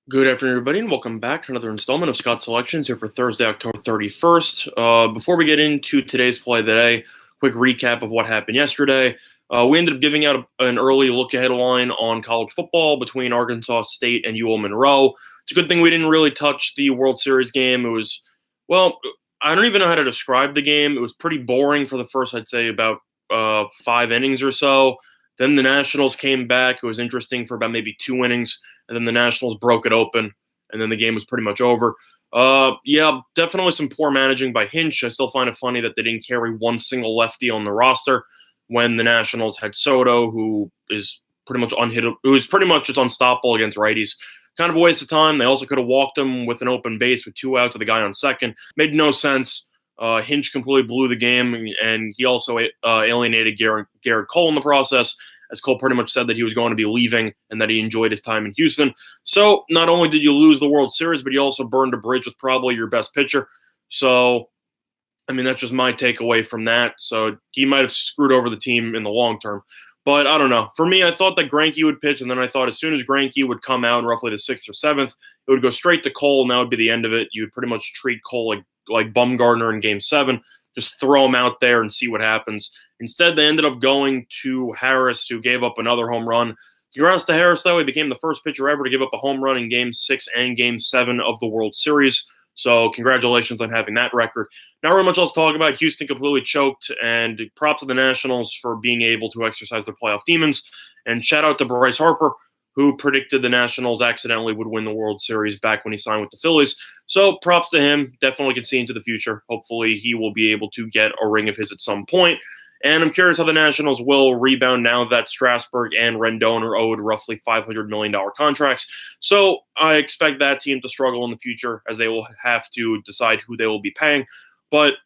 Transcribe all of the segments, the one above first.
Good afternoon, everybody, and welcome back to another installment of Scott's Selections here for Thursday, October 31st. Before we get into today's play today, quick recap of what happened yesterday. We ended up giving out an early look-ahead line on college football between Arkansas State and UL Monroe. It's a good thing we didn't really touch the World Series game. It was, well, I don't even know how to describe the game. It was pretty boring for the first, I'd say, about 5 innings or so. Then the Nationals came back. It was interesting for about maybe 2 innings, and then the Nationals broke it open, and then the game was pretty much over. Yeah, definitely some poor managing by Hinch. I still find it funny that they didn't carry one single lefty on the roster when the Nationals had Soto, who is pretty much unhittable, who is pretty much just unstoppable against righties. Kind of a waste of time. They also could have walked him with an open base with 2 outs with the guy on second. Made no sense. Hinch completely blew the game, and he also alienated Garrett Cole in the process, as Cole pretty much said that he was going to be leaving and that he enjoyed his time in Houston. So not only did you lose the World Series, but you also burned a bridge with probably your best pitcher. So, I mean, that's just my takeaway from that. So he might have screwed over the team in the long term. But I don't know. For me, I thought that Greinke would pitch, and then I thought as soon as Greinke would come out in roughly the 6th or 7th, it would go straight to Cole, and that would be the end of it. You would pretty much treat Cole like Bumgarner in Game 7, just throw him out there and see what happens. Instead, they ended up going to Harris, who gave up another home run. Congrats to Harris, though. He became the first pitcher ever to give up a home run in Game 6 and Game 7 of the World Series. So congratulations on having that record. Not really much else to talk about. Houston completely choked, and props to the Nationals for being able to exercise their playoff demons. And shout out to Bryce Harper, who predicted the Nationals accidentally would win the World Series back when he signed with the Phillies. So props to him. Definitely can see into the future. Hopefully he will be able to get a ring of his at some point. And I'm curious how the Nationals will rebound now that Strasburg and Rendon are owed roughly $500 million contracts. So I expect that team to struggle in the future, as they will have to decide who they will be paying. But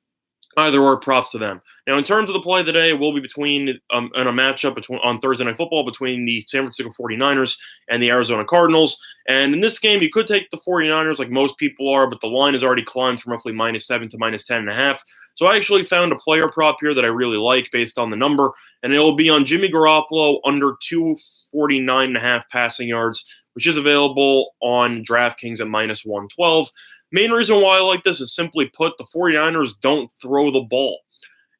either or, props to them. Now, in terms of the play today, it will be in a matchup on Thursday Night Football between the San Francisco 49ers and the Arizona Cardinals. And in this game, you could take the 49ers like most people are, but the line has already climbed from roughly -7 to -10.5. So I actually found a player prop here that I really like based on the number, and it will be on Jimmy Garoppolo under 249.5 passing yards, which is available on DraftKings at -112. Main reason why I like this is simply put, the 49ers don't throw the ball.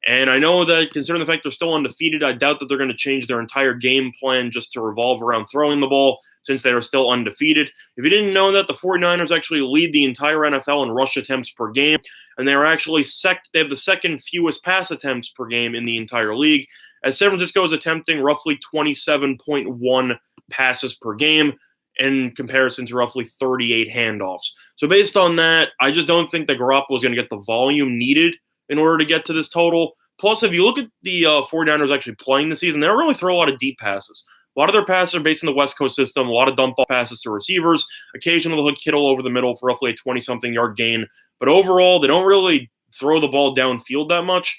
And I know that considering the fact they're still undefeated, I doubt that they're going to change their entire game plan just to revolve around throwing the ball since they are still undefeated. If you didn't know that, the 49ers actually lead the entire NFL in rush attempts per game, and they are actually they have the second fewest pass attempts per game in the entire league, as San Francisco is attempting roughly 27.1 passes per game in comparison to roughly 38 handoffs. So based on that, I just don't think that Garoppolo is going to get the volume needed in order to get to this total. Plus, if you look at the 49ers actually playing this season, they don't really throw a lot of deep passes. A lot of their passes are based in the West Coast system, a lot of dump ball passes to receivers. Occasionally, they'll hit Kittle over the middle for roughly a 20-something yard gain. But overall, they don't really throw the ball downfield that much.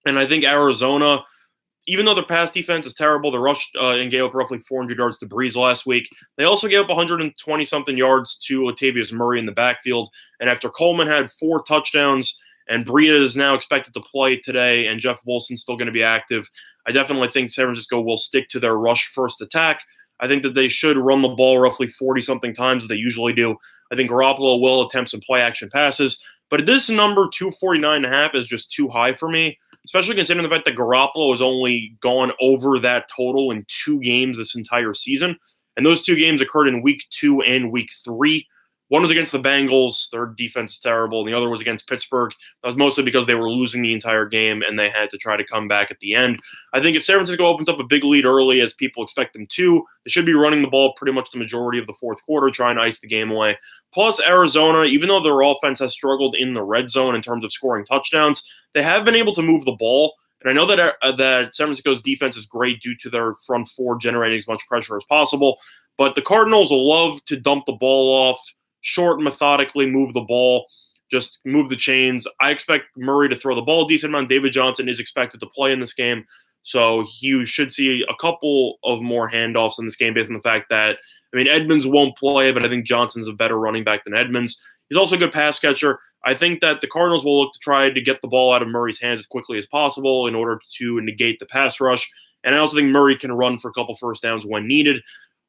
And I think Arizona, even though their pass defense is terrible, they rushed and gave up roughly 400 yards to Breeze last week. They also gave up 120-something yards to Latavius Murray in the backfield. And after Coleman had 4 touchdowns, and Breida is now expected to play today, and Jeff Wilson's still going to be active, I definitely think San Francisco will stick to their rush-first attack. I think that they should run the ball roughly 40-something times as they usually do. I think Garoppolo will attempt some play-action passes. But this number, 249.5, is just too high for me, especially considering the fact that Garoppolo has only gone over that total in 2 games this entire season. And those 2 games occurred in Week 2 and Week 3. One was against the Bengals. Their defense is terrible. And the other was against Pittsburgh. That was mostly because they were losing the entire game and they had to try to come back at the end. I think if San Francisco opens up a big lead early, as people expect them to, they should be running the ball pretty much the majority of the fourth quarter, trying to ice the game away. Plus, Arizona, even though their offense has struggled in the red zone in terms of scoring touchdowns, they have been able to move the ball. And I know that San Francisco's defense is great due to their front four generating as much pressure as possible. But the Cardinals love to dump the ball off, short, methodically move the ball, just move the chains. I expect Murray to throw the ball a decent amount. David Johnson is expected to play in this game, so you should see a couple of more handoffs in this game based on the fact that, Edmonds won't play, but I think Johnson's a better running back than Edmonds. He's also a good pass catcher. I think that the Cardinals will look to try to get the ball out of Murray's hands as quickly as possible in order to negate the pass rush. And I also think Murray can run for a couple first downs when needed.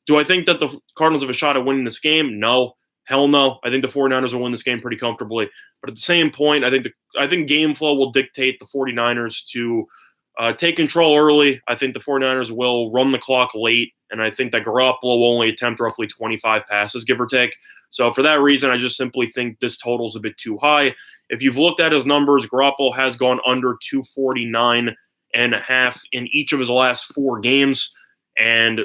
Do I think that the Cardinals have a shot at winning this game? No. Hell no. I think the 49ers will win this game pretty comfortably. But at the same point, I think game flow will dictate the 49ers to take control early. I think the 49ers will run the clock late, and I think that Garoppolo will only attempt roughly 25 passes, give or take. So for that reason, I just simply think this total is a bit too high. If you've looked at his numbers, Garoppolo has gone under 249.5 in each of his last 4 games, and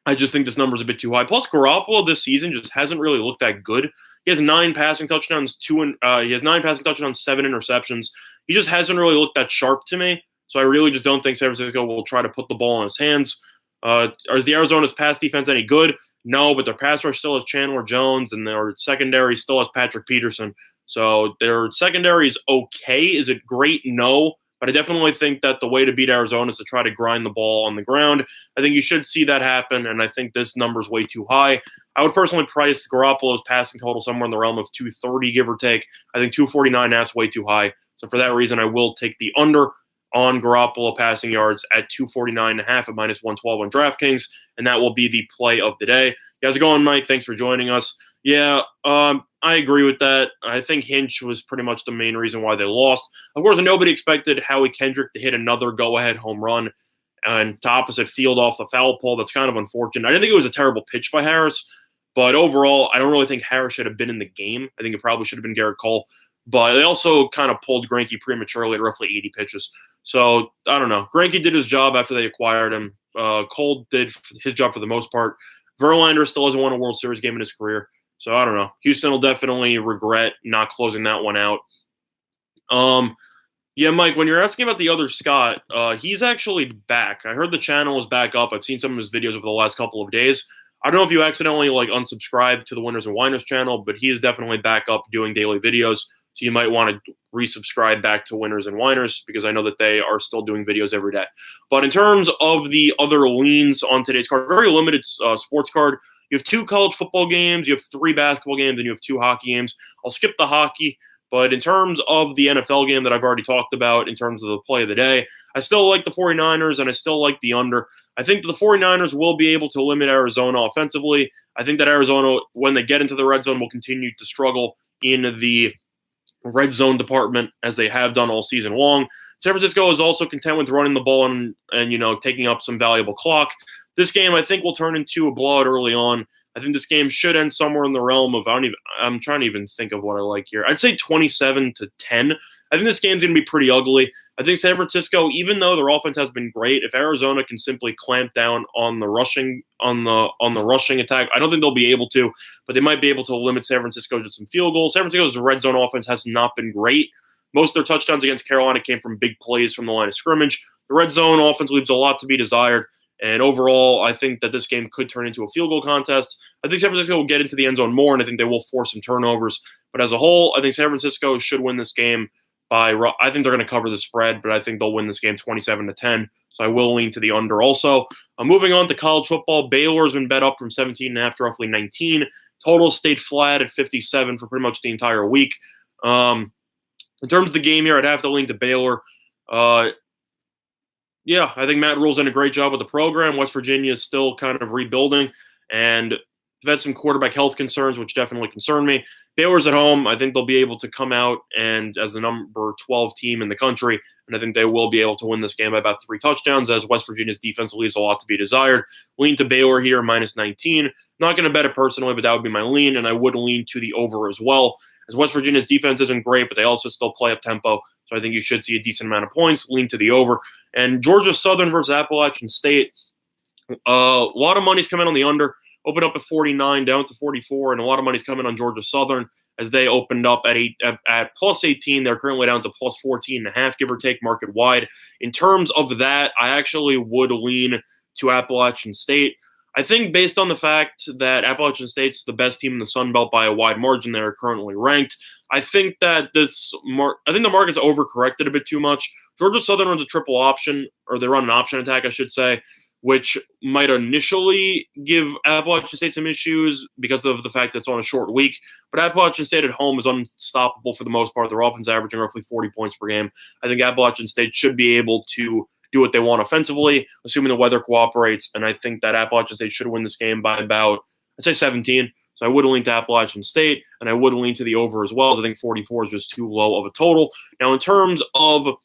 I just think this number is a bit too high. Plus, Garoppolo this season just hasn't really looked that good. He has 9 passing touchdowns, 7 interceptions. He just hasn't really looked that sharp to me. So I really just don't think San Francisco will try to put the ball in his hands. Is the Arizona's pass defense any good? No, but their pass rush still has Chandler Jones, and their secondary still has Patrick Peterson. So their secondary is okay. Is it great? No. But I definitely think that the way to beat Arizona is to try to grind the ball on the ground. I think you should see that happen, and I think this number is way too high. I would personally price Garoppolo's passing total somewhere in the realm of 230, give or take. I think 249, that's way too high. So for that reason, I will take the under on Garoppolo passing yards at 249.5 at -112 on DraftKings, and that will be the play of the day. How's it going, Mike? Thanks for joining us. Yeah, I agree with that. I think Hinch was pretty much the main reason why they lost. Of course, nobody expected Howie Kendrick to hit another go-ahead home run and to opposite field off the foul pole. That's kind of unfortunate. I didn't think it was a terrible pitch by Harris, but overall, I don't really think Harris should have been in the game. I think it probably should have been Garrett Cole. But they also kind of pulled Greinke prematurely at roughly 80 pitches. So, I don't know. Greinke did his job after they acquired him. Cole did his job for the most part. Verlander still hasn't won a World Series game in his career. So, I don't know. Houston will definitely regret not closing that one out. Yeah, Mike, when you're asking about the other Scott, he's actually back. I heard the channel is back up. I've seen some of his videos over the last couple of days. I don't know if you accidentally unsubscribed to the Winners and Winers channel, but he is definitely back up doing daily videos. So you might want to resubscribe back to Winners and Winers because I know that they are still doing videos every day. But in terms of the other leans on today's card, very limited sports card. You have 2 college football games, you have 3 basketball games, and you have 2 hockey games. I'll skip the hockey. But in terms of the NFL game that I've already talked about, in terms of the play of the day, I still like the 49ers and I still like the under. I think the 49ers will be able to limit Arizona offensively. I think that Arizona, when they get into the red zone, will continue to struggle in the red zone department as they have done all season long. San Francisco is also content with running the ball and taking up some valuable clock. This game, I think, will turn into a blowout early on. I think this game should end somewhere in the realm of, I'm trying to even think of what I like here. I'd say 27-10. I think this game's going to be pretty ugly. I think San Francisco, even though their offense has been great, if Arizona can simply clamp down on the rushing attack, I don't think they'll be able to, but they might be able to limit San Francisco to some field goals. San Francisco's red zone offense has not been great. Most of their touchdowns against Carolina came from big plays from the line of scrimmage. The red zone offense leaves a lot to be desired. And overall, I think that this game could turn into a field goal contest. I think San Francisco will get into the end zone more, and I think they will force some turnovers. But as a whole, I think San Francisco should win this game by – I think they're going to cover the spread, but I think they'll win this game 27-10. So I will lean to the under also. Moving on to college football, Baylor's been bet up from 17.5 to roughly 19. Total stayed flat at 57 for pretty much the entire week. In terms of the game here, I'd have to lean to Baylor. Yeah, I think Matt Rule's done a great job with the program. West Virginia is still kind of rebuilding, and they've had some quarterback health concerns, which definitely concern me. Baylor's at home. I think they'll be able to come out and as the number 12 team in the country, and I think they will be able to win this game by about 3 touchdowns, as West Virginia's defense leaves a lot to be desired. Lean to Baylor here, -19. Not going to bet it personally, but that would be my lean, and I would lean to the over as well, as West Virginia's defense isn't great, but they also still play up tempo. So I think you should see a decent amount of points. Lean to the over. And Georgia Southern versus Appalachian State. A lot of money's coming on the under. Opened up at 49, down to 44, and a lot of money's coming on Georgia Southern as they opened up at plus 18. They're currently down to plus 14.5, give or take, market wide. In terms of that, I actually would lean to Appalachian State. I think based on the fact that Appalachian State's the best team in the Sun Belt by a wide margin, they're currently ranked. I think that the market's overcorrected a bit too much. Georgia Southern runs a triple option, or they run an option attack, I should say, which might initially give Appalachian State some issues because of the fact that it's on a short week. But Appalachian State at home is unstoppable for the most part. Their offense averaging roughly 40 points per game. I think Appalachian State should be able to do what they want offensively, assuming the weather cooperates. And I think that Appalachian State should win this game by about, I'd say 17. So I would lean to Appalachian State, and I would lean to the over as well, as I think 44 is just too low of a total. Now, in terms of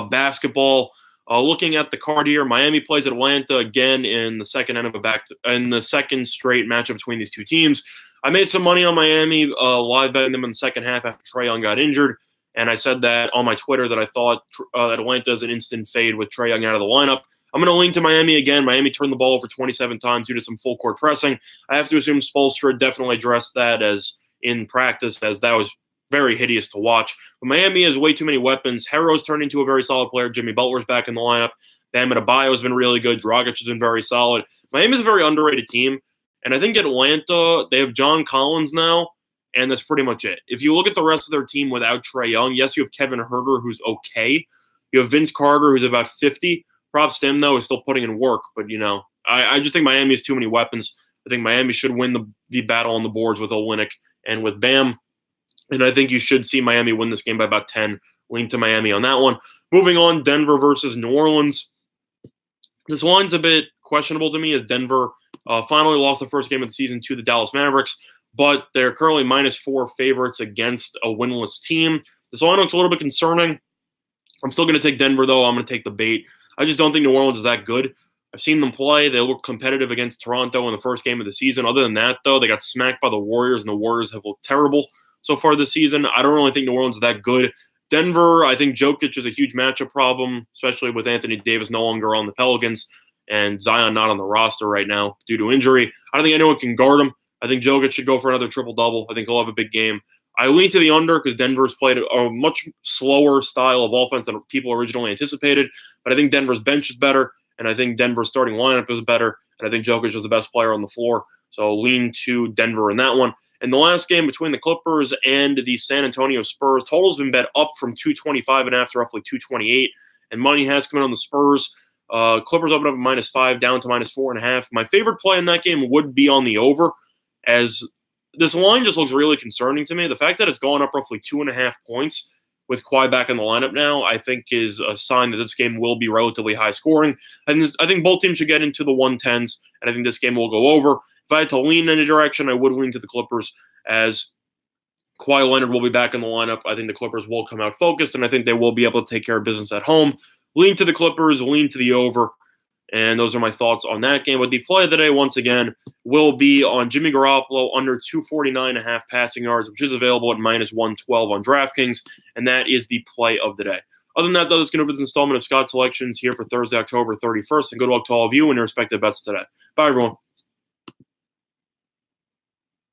basketball, looking at the card here, Miami plays Atlanta again in the second end of in the second straight matchup between these two teams. I made some money on Miami, live betting them in the second half after Trae Young got injured, and I said that on my Twitter that I thought Atlanta is an instant fade with Trae Young out of the lineup. I'm going to lean to Miami again. Miami turned the ball over 27 times due to some full court pressing. I have to assume Spoelstra definitely addressed that as in practice, as that was very hideous to watch. But Miami has way too many weapons. Harrow's turned into a very solid player. Jimmy Butler's back in the lineup. Bam Adebayo has been really good. Dragic has been very solid. Miami's a very underrated team. And I think Atlanta, they have John Collins now, and that's pretty much it. If you look at the rest of their team without Trae Young, yes, you have Kevin Huerter, who's okay. You have Vince Carter, who's about 50. Props to him, though, is still putting in work. But, I just think Miami has too many weapons. I think Miami should win the battle on the boards with Olynyk and with Bam. And I think you should see Miami win this game by about 10. Lean to Miami on that one. Moving on, Denver versus New Orleans. This line's a bit questionable to me, as Denver finally lost the first game of the season to the Dallas Mavericks, but they're currently -4 favorites against a winless team. This line looks a little bit concerning. I'm still going to take Denver, though. I'm going to take the bait. I just don't think New Orleans is that good. I've seen them play. They look competitive against Toronto in the first game of the season. Other than that, though, they got smacked by the Warriors, and the Warriors have looked terrible so far this season. I don't really think New Orleans is that good. Denver, I think Jokic is a huge matchup problem, especially with Anthony Davis no longer on the Pelicans and Zion not on the roster right now due to injury. I don't think anyone can guard him. I think Jokic should go for another triple-double. I think he'll have a big game. I lean to the under because Denver's played a much slower style of offense than people originally anticipated. But I think Denver's bench is better, and I think Denver's starting lineup is better, and I think Jokic is the best player on the floor. So lean to Denver in that one. And the last game between the Clippers and the San Antonio Spurs, total's been bet up from 225.5 to roughly 228, and money has come in on the Spurs. Clippers opened up at -5, down to -4.5. My favorite play in that game would be on the over, as this line just looks really concerning to me. The fact that it's gone up roughly 2.5 points with Kawhi back in the lineup now, I think is a sign that this game will be relatively high scoring. And I think both teams should get into the 110s, and I think this game will go over. If I had to lean in any direction, I would lean to the Clippers, as Kawhi Leonard will be back in the lineup. I think the Clippers will come out focused, and I think they will be able to take care of business at home. Lean to the Clippers, lean to the over. And those are my thoughts on that game. But the play of the day, once again, will be on Jimmy Garoppolo under 249.5 passing yards, which is available at -112 on DraftKings. And that is the play of the day. Other than that, though, that's going to be this installment of Scott Selections here for Thursday, October 31st. And good luck to all of you and your respective bets today. Bye, everyone.